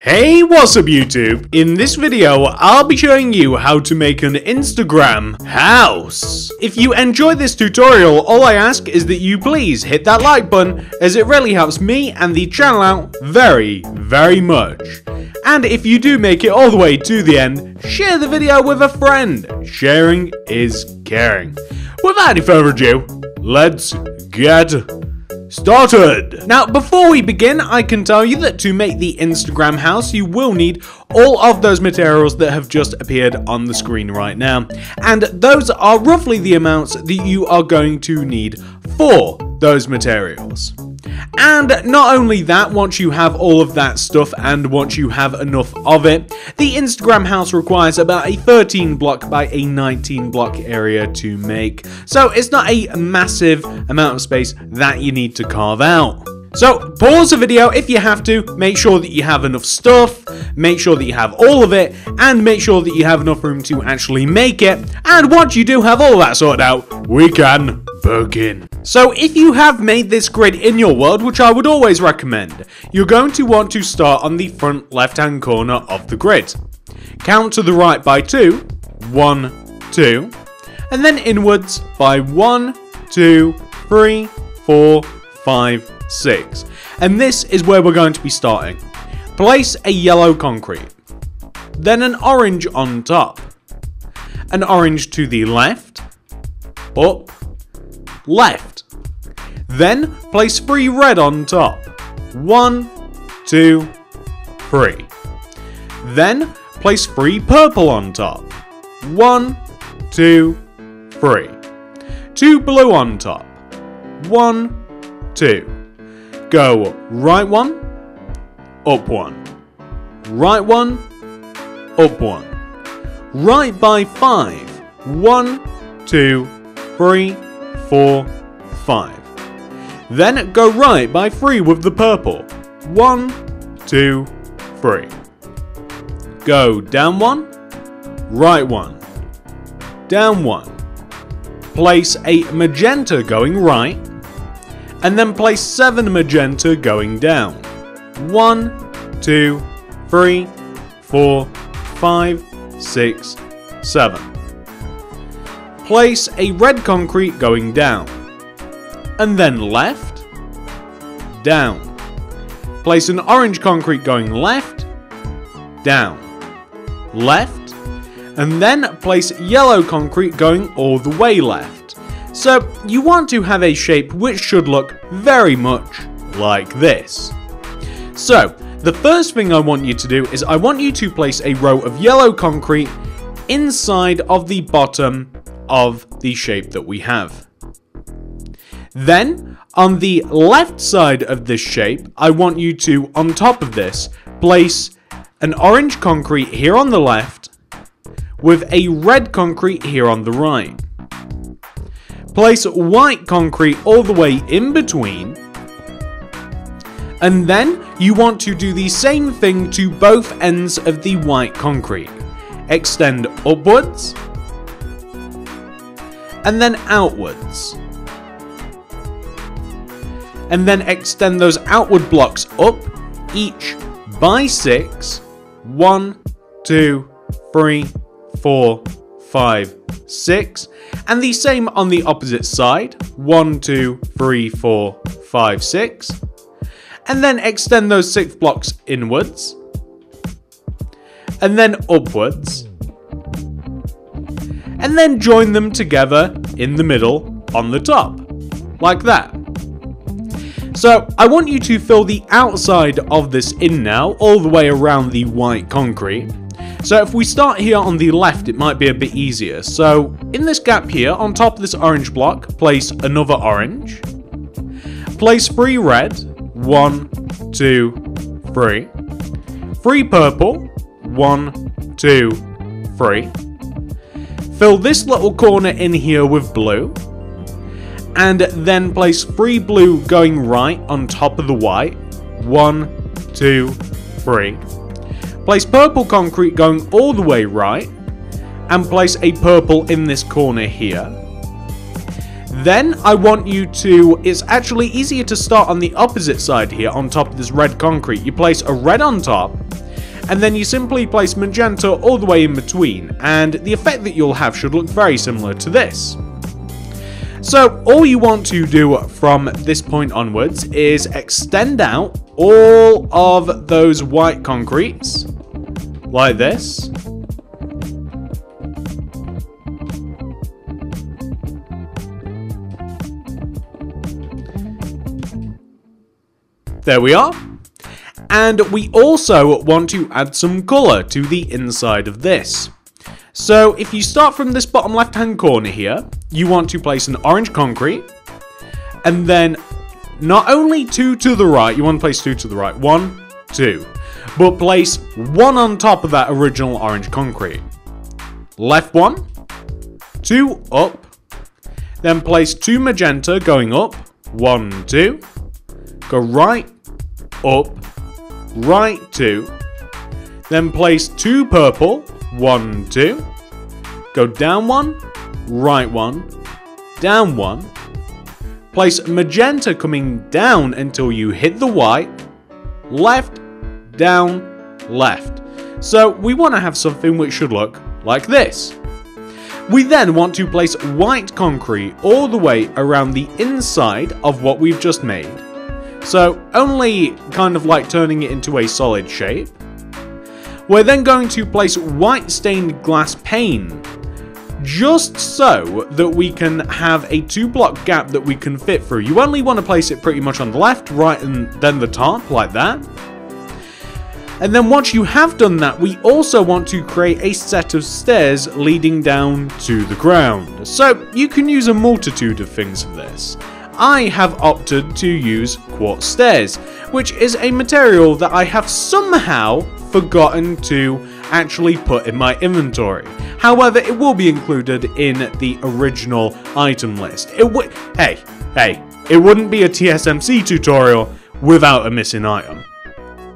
Hey, what's up YouTube? In this video, I'll be showing you how to make an Instagram house. If you enjoy this tutorial, all I ask is that you please hit that like button, as it really helps me and the channel out very much. And if you do make it all the way to the end, share the video with a friend. Sharing is caring. Without any further ado, let's get started. Now, before we begin, I can tell you that to make the Instagram house, you will need all of those materials that have just appeared on the screen right now. And those are roughly the amounts that you are going to need for those materials. And not only that, once you have all of that stuff and once you have enough of it, the Instagram house requires about a 13 block by a 19 block area to make. So it's not a massive amount of space that you need to carve out. So pause the video if you have to, make sure that you have enough stuff, make sure that you have all of it, and make sure that you have enough room to actually make it. And once you do have all that sorted out, we can begin. So if you have made this grid in your world, which I would always recommend, you're going to want to start on the front left hand corner of the grid. Count to the right by 2, 1, 2, and then inwards by 1, 2, 3, 4, 5, 6. And this is where we're going to be starting. Place a yellow concrete, then an orange on top, an orange to the left, up, left. Then place 3 red on top. 1, 2, 3. Then place 3 purple on top. 1, 2, 3. 2 blue on top. 1, 2. Go right 1, up 1. Right 1, up 1. Right by 5. 1, 2, 3, 4, 5. Then go right by 3 with the purple. 1, 2, 3. Go down 1, right 1, down 1. Place a magenta going right, and then place 7 magenta going down. 1, 2, 3, 4, 5, 6, 7. Place a red concrete going down, and then left, down. Place an orange concrete going left, down, left, and then place yellow concrete going all the way left. So you want to have a shape which should look very much like this. So the first thing I want you to do is I want you to place a row of yellow concrete inside of the bottom of the shape that we have. Then on the left side of this shape, I want you to, on top of this, place an orange concrete here on the left with a red concrete here on the right. Place white concrete all the way in between, and then you want to do the same thing to both ends of the white concrete. Extend upwards, and then outwards. And then extend those outward blocks up, each by 6. 1, 2, 3, 4, 5, 6. And the same on the opposite side. 1, 2, 3, 4, 5, 6. And then extend those 6 blocks inwards. And then upwards. And then join them together in the middle on the top. Like that. So I want you to fill the outside of this in now, all the way around the white concrete. So if we start here on the left, it might be a bit easier. So in this gap here, on top of this orange block, place another orange. Place 3 red. 1, 2, 3. 3 purple. 1, 2, 3. Fill this little corner in here with blue. And then place 3 blue going right on top of the white. 1, 2, 3. Place purple concrete going all the way right, and place a purple in this corner here. Then I want you to, it's actually easier to start on the opposite side here on top of this red concrete. You place a red on top, and then you simply place magenta all the way in between, and the effect that you'll have should look very similar to this. So all you want to do from this point onwards is extend out all of those white concretes, like this. There we are. And we also want to add some colour to the inside of this. So if you start from this bottom left hand corner here, you want to place an orange concrete, and then not only 2 to the right, you want to place 2 to the right, 1, 2, but place 1 on top of that original orange concrete. Left 1, 2 up, then place 2 magenta going up, 1, 2, go right, up, right 2, then place 2 purple, 1, 2, go down 1, right 1, down 1, place magenta coming down until you hit the white, left, down, left. So we want to have something which should look like this. We then want to place white concrete all the way around the inside of what we've just made. So only kind of like turning it into a solid shape. We're then going to place white stained glass pane, just so that we can have a 2-block gap that we can fit through. You only want to place it pretty much on the left, right, and then the top, like that. And then once you have done that, we also want to create a set of stairs leading down to the ground. So you can use a multitude of things for this. I have opted to use quartz stairs, which is a material that I have somehow forgotten to actually put in my inventory. However, it will be included in the original item list. It wouldn't be a TSMC tutorial without a missing item.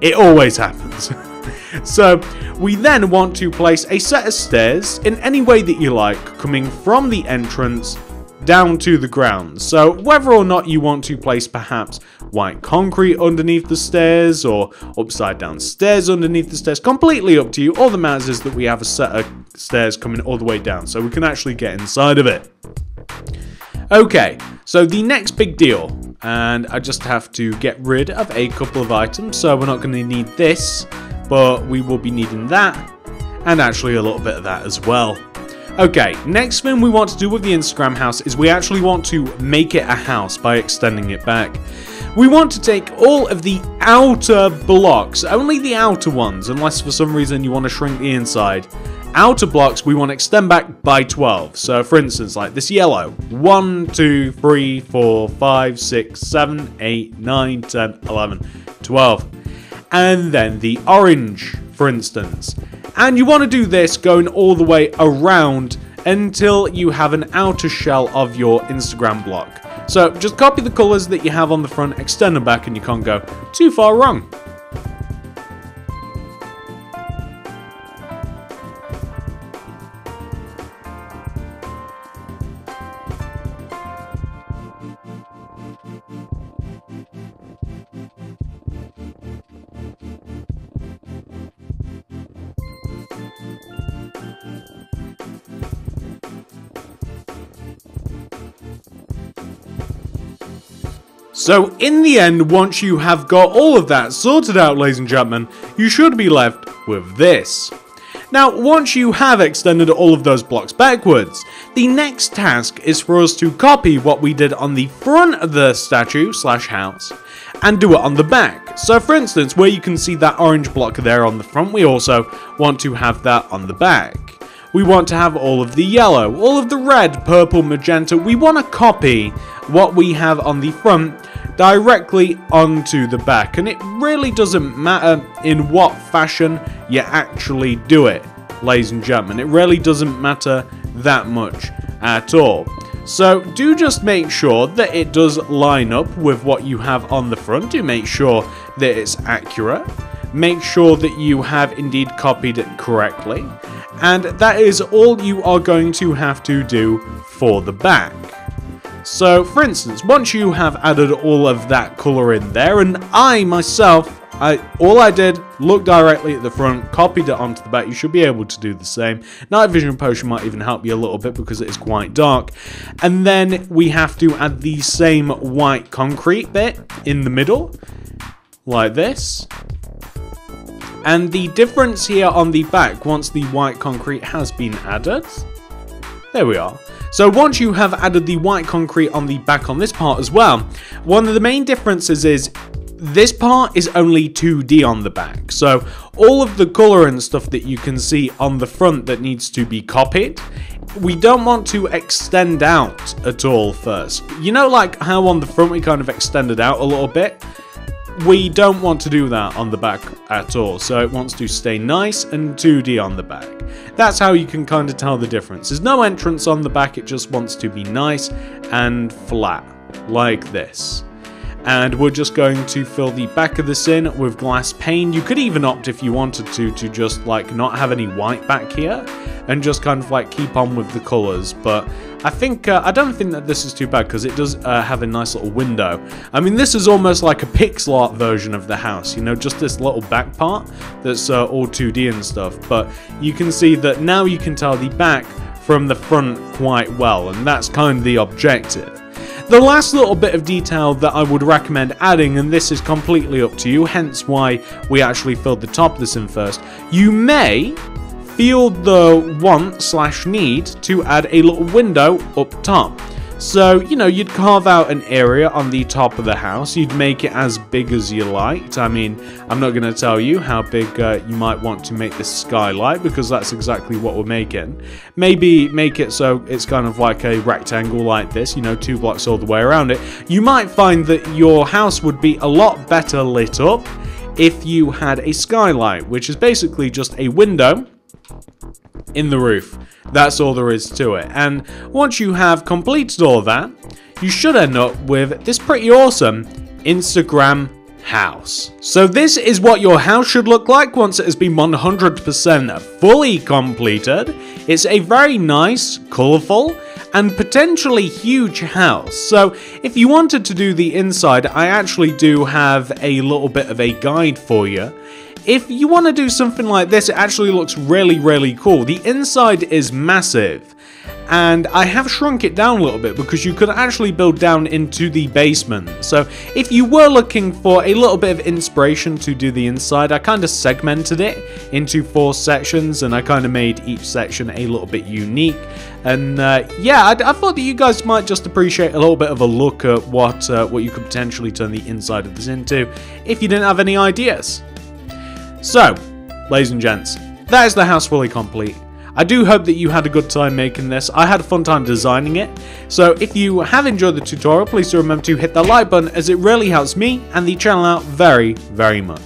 It always happens. So we then want to place a set of stairs in any way that you like, coming from the entrance down to the ground. So whether or not you want to place perhaps white concrete underneath the stairs or upside down stairs underneath the stairs, completely up to you. All that matters is that we have a set of stairs coming all the way down so we can actually get inside of it. Okay, so the next big deal, and I just have to get rid of a couple of items, so we're not going to need this, but we will be needing that, and actually a little bit of that as well. Okay, next thing we want to do with the Instagram house is we actually want to make it a house by extending it back. We want to take all of the outer blocks, only the outer ones, unless for some reason you want to shrink the inside. Outer blocks we want to extend back by 12. So for instance, like this yellow, 1, 2, 3, 4, 5, 6, 7, 8, 9, 10, 11, 12. And then the orange, for instance. And you want to do this going all the way around until you have an outer shell of your Instagram block. So just copy the colours that you have on the front, extend them back, and you can't go too far wrong. So in the end, once you have got all of that sorted out, ladies and gentlemen, you should be left with this. Now, once you have extended all of those blocks backwards, the next task is for us to copy what we did on the front of the statue / house and do it on the back. So for instance, where you can see that orange block there on the front, we also want to have that on the back. We want to have all of the yellow, all of the red, purple, magenta. We want to copy what we have on the front directly onto the back, and it really doesn't matter in what fashion you actually do it, ladies and gentlemen. It really doesn't matter that much at all. So do just make sure that it does line up with what you have on the front. Do make sure that it's accurate. Make sure that you have indeed copied it correctly. And that is all you are going to have to do for the back. So, for instance, once you have added all of that colour in there, and I myself All I did, look directly at the front, copied it onto the back. You should be able to do the same. Night vision potion might even help you a little bit because it is quite dark. And then we have to add the same white concrete bit in the middle, like this. And the difference here on the back, once the white concrete has been added, there we are. So once you have added the white concrete on the back on this part as well, one of the main differences is this part is only 2D on the back. So all of the color and stuff that you can see on the front that needs to be copied, we don't want to extend out at all first. You know, like how on the front we kind of extended out a little bit? We don't want to do that on the back at all, so it wants to stay nice and 2D on the back. That's how you can kind of tell the difference. There's no entrance on the back, it just wants to be nice and flat, like this. And we're just going to fill the back of this in with glass pane. You could even opt, if you wanted to just like not have any white back here and just kind of like keep on with the colors. But I think I don't think that this is too bad because it does have a nice little window. I mean, this is almost like a pixel art version of the house, you know, just this little back part that's all 2D and stuff. But you can see that now you can tell the back from the front quite well, and that's kind of the objective. The last little bit of detail that I would recommend adding, and this is completely up to you, hence why we actually filled the top of this in first, you may feel the want/need to add a little window up top. So, you know, you'd carve out an area on the top of the house, you'd make it as big as you liked. I mean, I'm not going to tell you how big you might want to make this skylight, because that's exactly what we're making. Maybe make it so it's kind of like a rectangle like this, you know, 2 blocks all the way around it. You might find that your house would be a lot better lit up if you had a skylight, which is basically just a window in the roof. That's all there is to it. And once you have completed all that, you should end up with this pretty awesome Instagram house. So this is what your house should look like once it has been 100% fully completed. It's a very nice, colourful, and potentially huge house. So if you wanted to do the inside, I actually do have a little bit of a guide for you. If you want to do something like this, it actually looks really, really cool. The inside is massive, and I have shrunk it down a little bit because you could actually build down into the basement. So if you were looking for a little bit of inspiration to do the inside, I kind of segmented it into 4 sections, and I kind of made each section a little bit unique. And yeah, I thought that you guys might just appreciate a little bit of a look at what you could potentially turn the inside of this into if you didn't have any ideas. So, ladies and gents, that is the house fully complete. I do hope that you had a good time making this. I had a fun time designing it. So if you have enjoyed the tutorial, please do remember to hit that like button, as it really helps me and the channel out very, very much.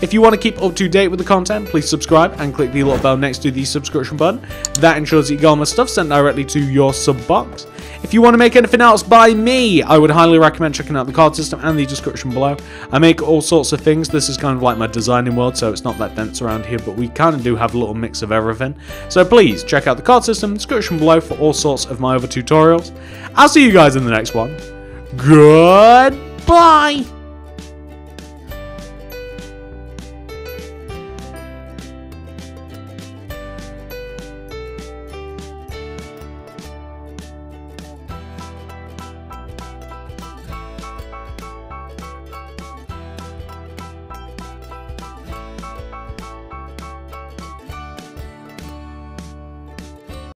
If you want to keep up to date with the content, please subscribe and click the little bell next to the subscription button. That ensures that you get all my stuff sent directly to your sub box. If you want to make anything else by me, I would highly recommend checking out the card system and the description below. I make all sorts of things. This is kind of like my designing world, so it's not that dense around here, but we kind of do have a little mix of everything. So please check out the card system, description below for all sorts of my other tutorials. I'll see you guys in the next one. Goodbye!